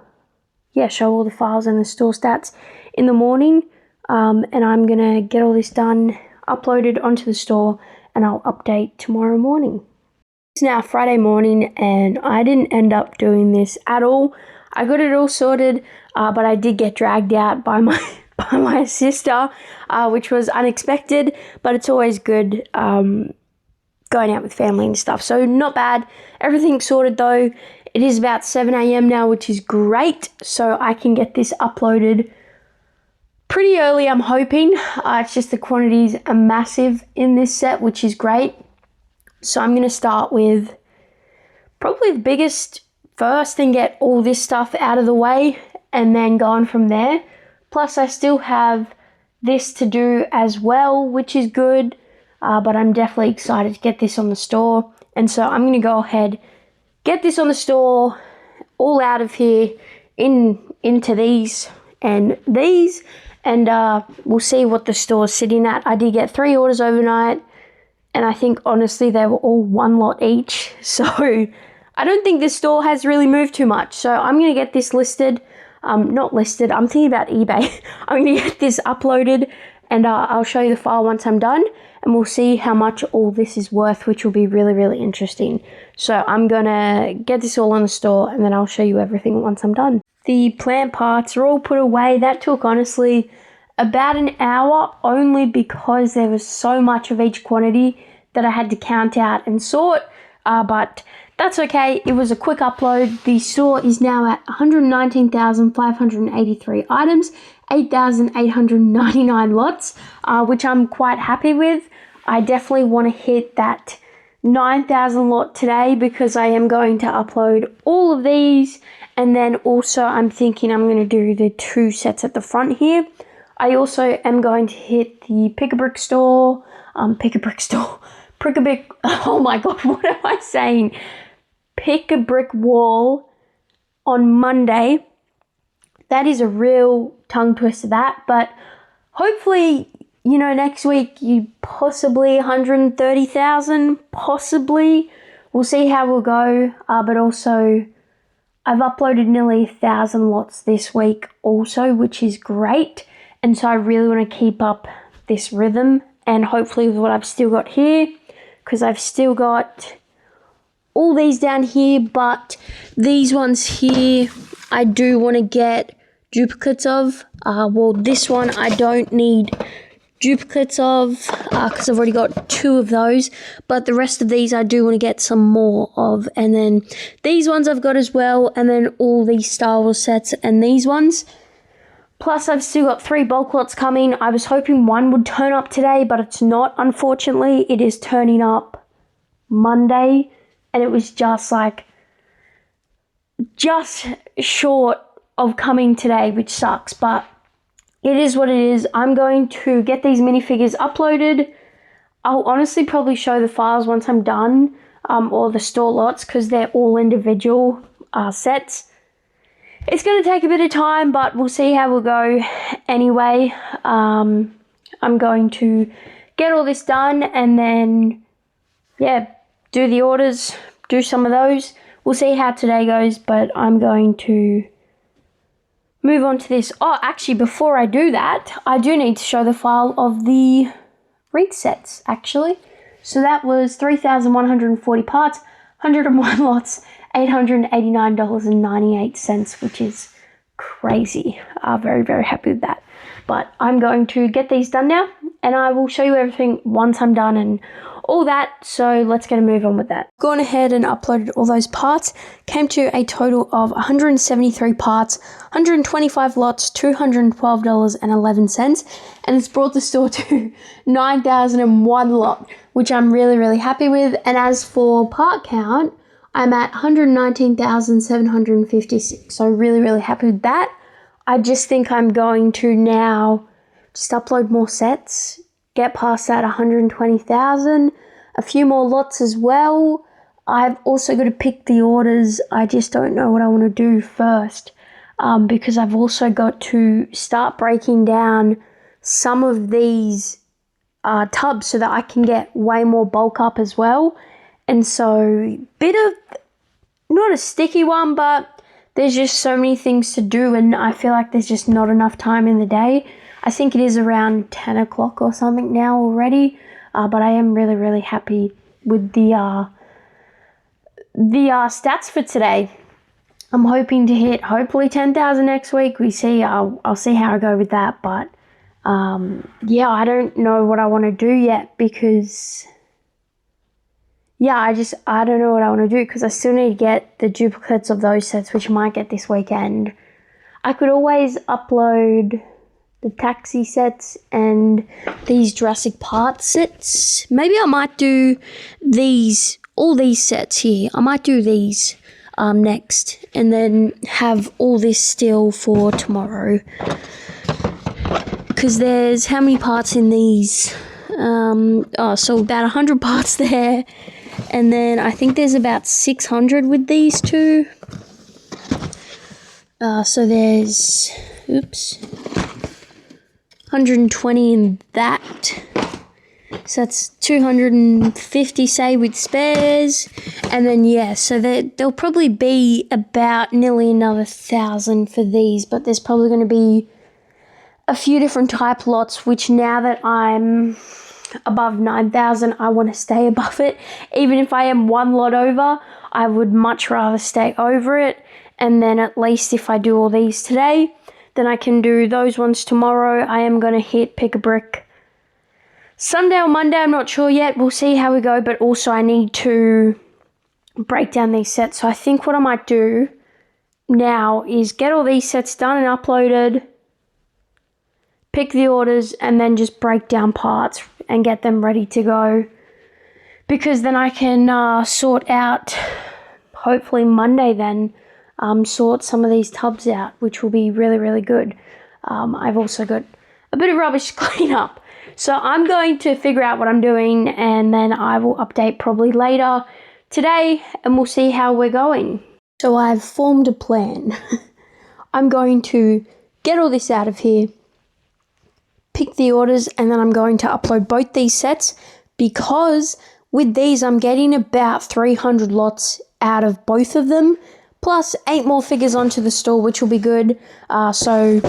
show all the files and the store stats in the morning. And I'm going to get all this done, uploaded onto the store, and I'll update tomorrow morning. It's now Friday morning, and I didn't end up doing this at all. I got it all sorted, but I did get dragged out by my sister, which was unexpected, but it's always good going out with family and stuff. So not bad. Everything's sorted though. It is about 7 a.m. now, which is great. So I can get this uploaded pretty early, I'm hoping. It's just the quantities are massive in this set, which is great. So I'm going to start with probably the biggest first and get all this stuff out of the way, and then go on from there. Plus I still have this to do as well, which is good, but I'm definitely excited to get this on the store. And so I'm going to go ahead, get this on the store, all out of here, into these, and we'll see what the store's sitting at. I did get 3 orders overnight, And I think honestly they were all one lot each. So I don't think this store has really moved too much. So I'm going to get this listed. Not listed, I'm thinking about eBay. I'm going to get this uploaded and I'll show you the file once I'm done. And we'll see how much all this is worth, which will be really, really interesting. So I'm going to get this all on the store and then I'll show you everything once I'm done. The plant parts are all put away. That took honestly about an hour, only because there was so much of each quantity that I had to count out and sort. But that's okay. It was a quick upload. The store is now at 119,583 items, 8,899 lots, which I'm quite happy with. I definitely want to hit that 9,000 lot today because I am going to upload all of these. And then also I'm thinking I'm going to do the 2 sets at the front here. I also am going to hit the Pick-a-Brick store, Pick-a-Brick, oh my god, what am I saying? Pick-a-Brick wall on Monday. That is a real tongue twister, that, but hopefully, you know, next week you possibly 130,000, possibly. We'll see how we'll go, but also I've uploaded nearly 1,000 lots this week also, which is great. And so I really want to keep up this rhythm and hopefully with what I've still got here, because I've still got all these down here, but these ones here I do want to get duplicates of. Well, this one I don't need duplicates of because I've already got 2 of those, but the rest of these I do want to get some more of. And then these ones I've got as well, and then all these Star Wars sets and these ones. Plus I've still got 3 bulk lots coming. I was hoping one would turn up today, but it's not, unfortunately. It is turning up Monday, and it was just short of coming today, which sucks, but it is what it is. I'm going to get these minifigures uploaded. I'll honestly probably show the files once I'm done, or the store lots, because they're all individual sets. It's going to take a bit of time, but we'll see how we'll go anyway. I'm going to get all this done and then, yeah, do the orders, do some of those. We'll see how today goes, but I'm going to move on to this. Oh, actually, before I do that, I do need to show the file of the wreath sets, actually. So that was 3,140 parts, 101 lots, $889.98, which is crazy. I'm very, very happy with that. But I'm going to get these done now, and I will show you everything once I'm done and all that. So let's get a move on with that. Gone ahead and uploaded all those parts. Came to a total of 173 parts, 125 lots, $212.11, and it's brought the store to 9,001 lot, which I'm really, really happy with. And as for part count, I'm at 119,756, so really, really happy with that. I just think I'm going to now just upload more sets, get past that 120,000, a few more lots as well. I've also got to pick the orders. I just don't know what I want to do first, because I've also got to start breaking down some of these tubs so that I can get way more bulk up as well. And so, bit of, not a sticky one, but there's just so many things to do, and I feel like there's just not enough time in the day. I think it is around 10 o'clock or something now already, but I am really, really happy with the stats for today. I'm hoping to hit hopefully 10,000 next week. We see. I'll see how I go with that, but yeah, I don't know what I want to do yet because. Yeah, I don't know what I want to do because I still need to get the duplicates of those sets, which I might get this weekend. I could always upload the taxi sets and these Jurassic Park sets. Maybe I might do all these sets here. I might do these next and then have all this still for tomorrow. Because there's how many parts in these? So about 100 parts there. And then I think there's about 600 with these two. So there's, 120 in that. So that's 250, say, with spares. And then, yeah, so there'll probably be about nearly another 1,000 for these, but there's probably going to be a few different type lots, which now that I'm above 9,000, I want to stay above it. Even if I am one lot over, I would much rather stay over it. And then at least if I do all these today, then I can do those ones tomorrow. I am going to hit pick a brick Sunday or Monday, I'm not sure yet. We'll see how we go, but also I need to break down these sets. So I think what I might do now is get all these sets done and uploaded, pick the orders, and then just break down parts and get them ready to go. Because then I can sort out, hopefully Monday then, sort some of these tubs out, which will be really, really good. I've also got a bit of rubbish to clean up. So I'm going to figure out what I'm doing, and then I will update probably later today, and we'll see how we're going. So I've formed a plan. I'm going to get all this out of here, pick the orders, and then I'm going to upload both these sets, because with these I'm getting about 300 lots out of both of them, plus 8 more figures onto the store, which will be good. So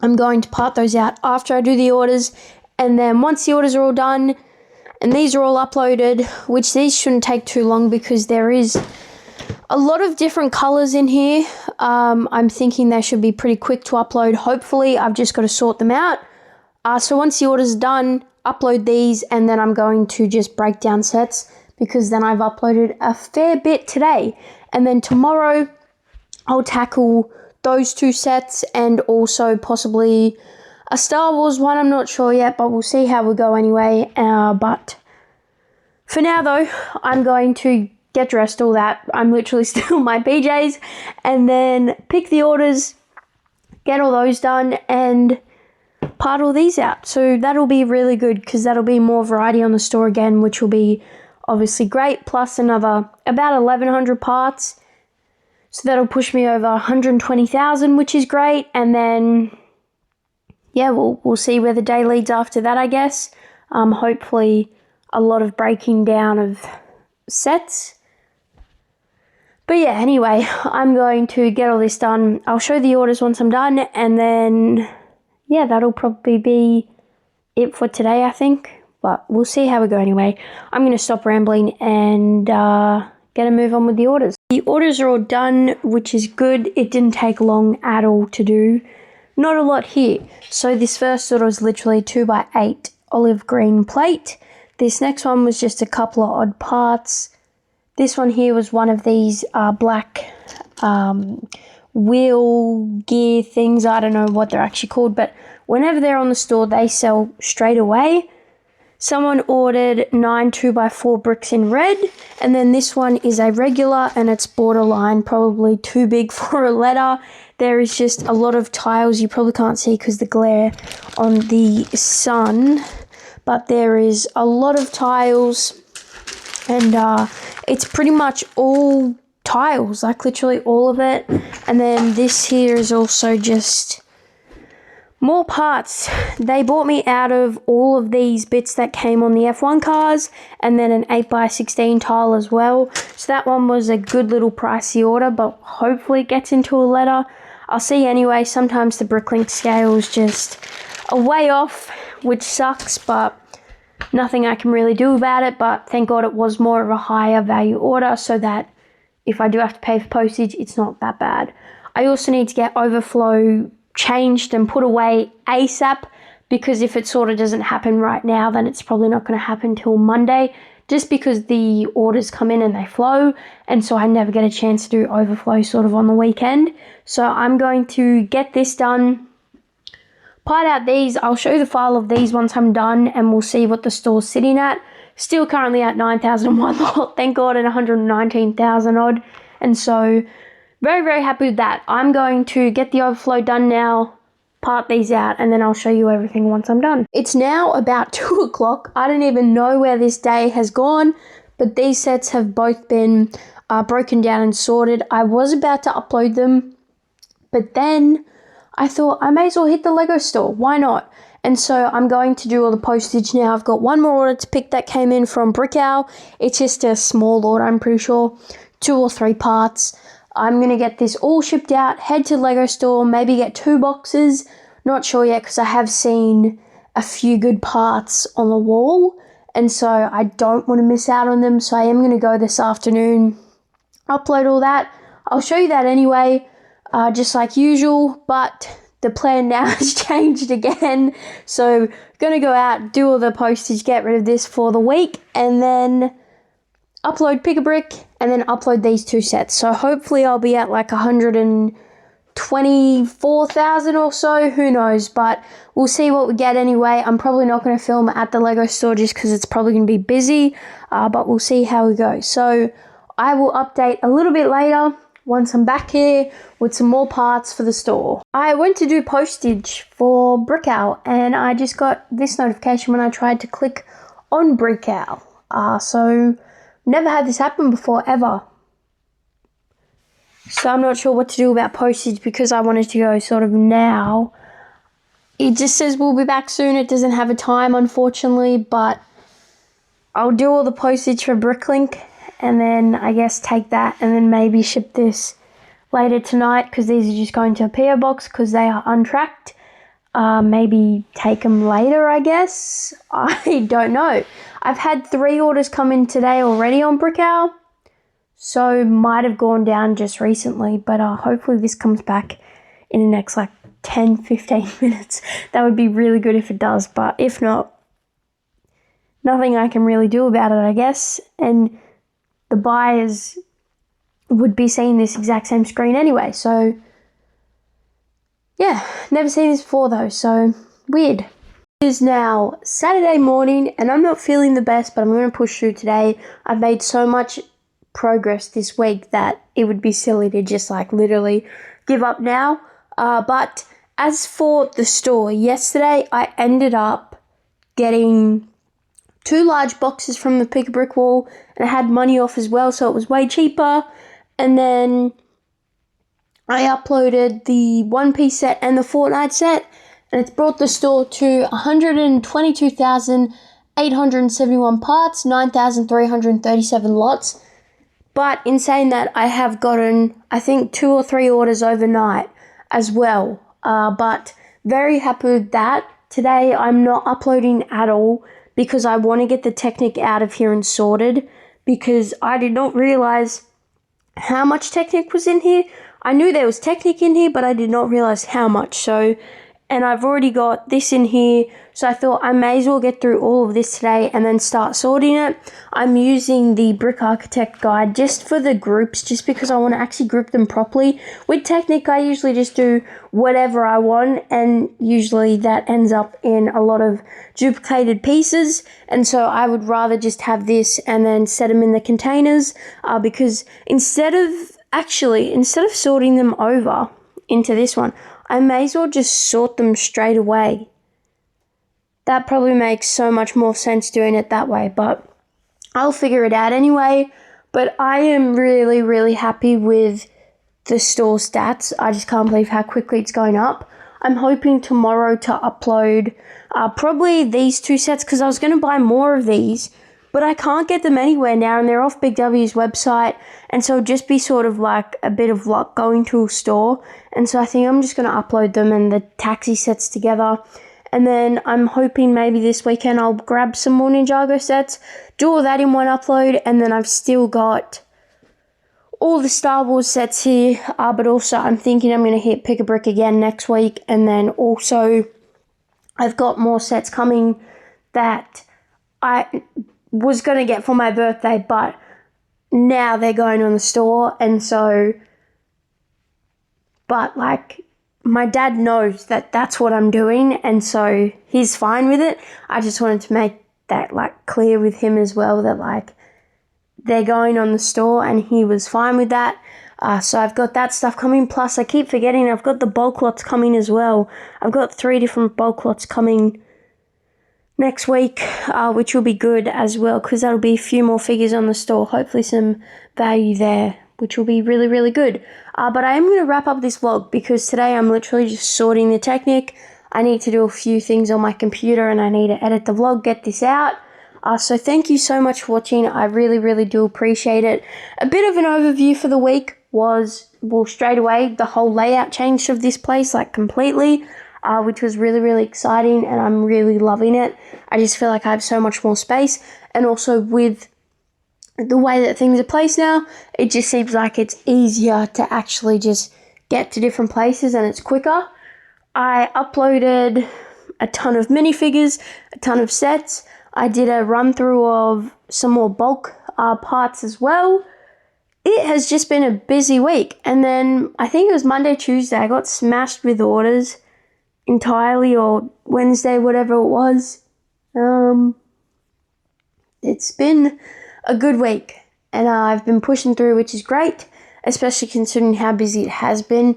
I'm going to part those out after I do the orders. And then once the orders are all done and these are all uploaded, which these shouldn't take too long because there is a lot of different colors in here. I'm thinking they should be pretty quick to upload. Hopefully, I've just got to sort them out. So once the order's done, upload these, and then I'm going to just break down sets, because then I've uploaded a fair bit today. And then tomorrow, I'll tackle those 2 sets and also possibly a Star Wars one. I'm not sure yet, but we'll see how we go anyway. But for now, though, I'm going to get dressed, all that. I'm literally still in my PJs, and then pick the orders, get all those done, and part all these out. So that'll be really good, because that'll be more variety on the store again, which will be obviously great, plus another about 1,100 parts. So that'll push me over 120,000, which is great. And then, yeah, we'll see where the day leads after that, I guess. Hopefully a lot of breaking down of sets. But yeah, anyway, I'm going to get all this done. I'll show the orders once I'm done, and then, yeah, that'll probably be it for today, I think. But we'll see how we go anyway. I'm going to stop rambling and get a move on with the orders. The orders are all done, which is good. It didn't take long at all to do. Not a lot here. So this first order was literally 2x8 olive green plate. This next one was just a couple of odd parts. This one here was one of these black wheel gear things. I don't know what they're actually called, but whenever they're on the store, they sell straight away. Someone ordered 9 2x4 bricks in red, and then this one is a regular, and it's borderline probably too big for a letter. There is just a lot of tiles. You probably can't see because the glare on the sun, but there is a lot of tiles, and it's pretty much all tiles, like literally all of it. And then this here is also just more parts. They bought me out of all of these bits that came on the F1 cars, and then an 8x16 tile as well. So that one was a good little pricey order, but hopefully it gets into a letter. I'll see anyway. Sometimes the Bricklink scale is just a way off, which sucks, but nothing I can really do about it. But thank God it was more of a higher value order, so that if I do have to pay for postage, it's not that bad. I also need to get overflow changed and put away ASAP, because if it sort of doesn't happen right now, then it's probably not going to happen till Monday, just because the orders come in and they flow, and so I never get a chance to do overflow sort of on the weekend. So I'm going to get this done, part out these. I'll show you the file of these once I'm done, and we'll see what the store's sitting at. Still currently at 9,001 lot, thank God, and 119,000 odd, and so very, very happy with that. I'm going to get the overflow done now, part these out, and then I'll show you everything once I'm done. It's now about 2 o'clock. I don't even know where this day has gone, but these sets have both been broken down and sorted. I was about to upload them, but then I thought I may as well hit the Lego store. Why not? And so I'm going to do all the postage now. I've got one more order to pick that came in from Brickow. It's just a small order, I'm pretty sure. 2 or 3 parts. I'm going to get this all shipped out, head to Lego store, maybe get 2 boxes. Not sure yet because I have seen a few good parts on the wall. And so I don't want to miss out on them. So I am going to go this afternoon, upload all that. I'll show you that anyway, just like usual. But the plan now has changed again. So going to go out, do all the postage, get rid of this for the week. And then upload Pick a Brick, and then upload these 2 sets. So hopefully I'll be at like 124,000 or so, who knows, but we'll see what we get anyway. I'm probably not going to film at the Lego store just because it's probably going to be busy, but we'll see how we go. So I will update a little bit later once I'm back here with some more parts for the store. I went to do postage for Brickow, and I just got this notification when I tried to click on Brickow. So never had this happen before, ever. So I'm not sure what to do about postage because I wanted to go sort of now. It just says we'll be back soon. It doesn't have a time, unfortunately, but I'll do all the postage for Bricklink and then I guess take that and then maybe ship this later tonight because these are just going to a PO box because they are untracked. Maybe take them later, I guess. I don't know. I've had 3 orders come in today already on Brickow, so might have gone down just recently, but hopefully this comes back in the next like 10-15 minutes. That would be really good if it does, but if not, nothing I can really do about it, I guess. And the buyers would be seeing this exact same screen anyway, so yeah, never seen this before though, so weird. It is now Saturday morning and I'm not feeling the best, but I'm going to push through today. I've made so much progress this week that it would be silly to just like literally give up now. But as for the store, yesterday I ended up getting 2 large boxes from the Pick a Brick wall and I had money off as well, so it was way cheaper. And then I uploaded the One Piece set and the Fortnite set, and it's brought the store to 122,871 parts, 9,337 lots. But in saying that, I have gotten, I think, 2 or 3 orders overnight as well. But very happy with that. Today, I'm not uploading at all because I want to get the Technic out of here and sorted because I did not realize how much Technic was in here. I knew there was Technic in here, but I did not realize how much. So, and I've already got this in here, so I thought I may as well get through all of this today and then start sorting it. I'm using the Brick Architect guide just for the groups, just because I want to actually group them properly. With Technic, I usually just do whatever I want, and usually that ends up in a lot of duplicated pieces, and so I would rather just have this and then set them in the containers, because instead of sorting them over into this one, I may as well just sort them straight away. That probably makes so much more sense doing it that way, but I'll figure it out anyway. But I am really, really happy with the store stats. I just can't believe how quickly it's going up. I'm hoping tomorrow to upload probably these 2 sets because I was going to buy more of these, but I can't get them anywhere now, and they're off Big W's website, and so it'll just be sort of like a bit of luck going to a store, and so I think I'm just going to upload them and the taxi sets together, and then I'm hoping maybe this weekend I'll grab some more Ninjago sets, do all that in one upload, and then I've still got all the Star Wars sets here, but also I'm thinking I'm going to hit Pick a Brick again next week, and then also I've got more sets coming that I was going to get for my birthday, but now they're going on the store, and so, but like, my dad knows that that's what I'm doing, and so he's fine with it. I just wanted to make that like clear with him as well, that like they're going on the store, and he was fine with that. So I've got that stuff coming, plus I keep forgetting I've got the bulk lots coming as well. I've got 3 different bulk lots coming next week, which will be good as well, because that'll be a few more figures on the store, hopefully some value there, which will be really, really good. But I am going to wrap up this vlog because today I'm literally just sorting the Technic. I need to do a few things on my computer and I need to edit the vlog, get this out. So thank you so much for watching. I really, really do appreciate it. A bit of an overview for the week was, well, straight away, the whole layout changed of this place, like completely, which was really, really exciting, and I'm really loving it. I just feel like I have so much more space, and also with the way that things are placed now, it just seems like it's easier to actually just get to different places and it's quicker. I uploaded a ton of minifigures, a ton of sets. I did a run through of some more bulk parts as well. It has just been a busy week, and then I think it was Monday, Tuesday, I got smashed with orders entirely, or Wednesday, whatever it was. It's been a good week, and I've been pushing through, which is great, especially considering how busy it has been.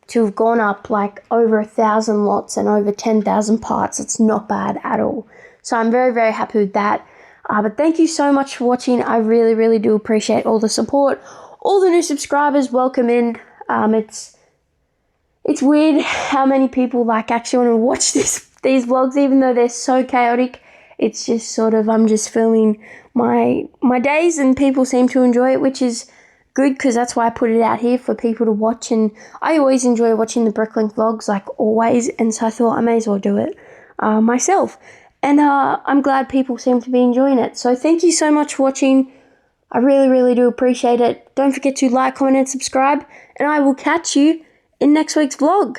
To have gone up like over 1,000 lots and over 10,000 parts, it's not bad at all. So I'm very, very happy with that. But thank you so much for watching. I really, really do appreciate all the support. All the new subscribers, welcome in. It's weird how many people like actually want to watch these vlogs, even though they're so chaotic. It's just sort of, I'm just filming my days and people seem to enjoy it, which is good because that's why I put it out here for people to watch. And I always enjoy watching the Bricklink vlogs, like always, and so I thought I may as well do it myself. And I'm glad people seem to be enjoying it. So thank you so much for watching. I really, really do appreciate it. Don't forget to like, comment, and subscribe. And I will catch you in next week's vlog.